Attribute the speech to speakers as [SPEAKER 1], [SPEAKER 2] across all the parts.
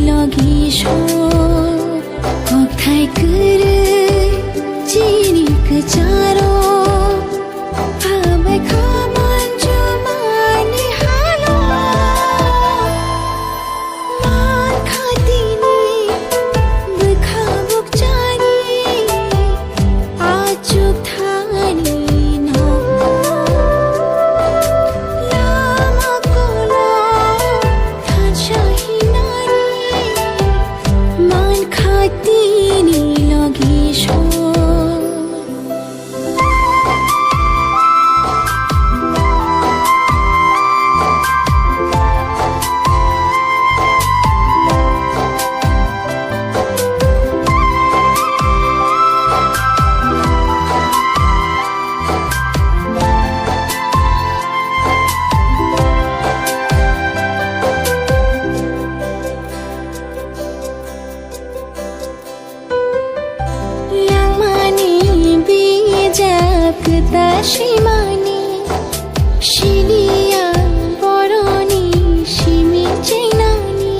[SPEAKER 1] লগিসো কথাই করে চিনি কচারো ভাবে খামান জমানে হালো মান খাতিনি বখাবুক জানি আচুক থানি না লামা কোলো থানশাহি নানি মান খাতিনি লগিসো Shimani, Shilia, Boroni, Shimi Chainani.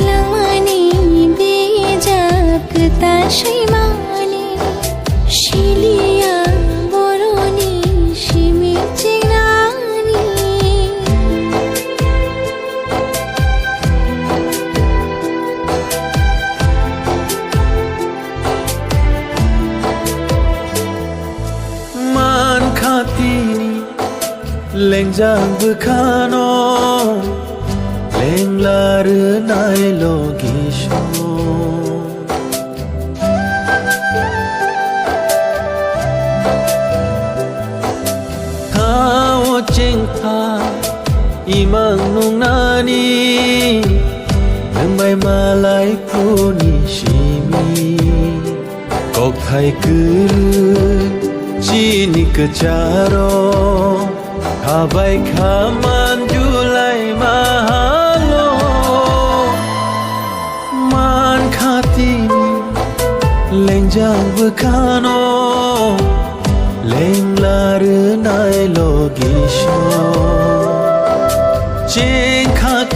[SPEAKER 1] Lamani, Bijak, Shimani, Shilia, Boroni, Shimi Chainani.
[SPEAKER 2] Lengjang bekhano lenglar nai logisho Kao cengpa imang nung nani Ngembai malai puni shimi Kok thai kuru chini kecaro Kabai kaman julai mahalo Man khatini lengjang bekhano lenglar nai logisho Jeng khat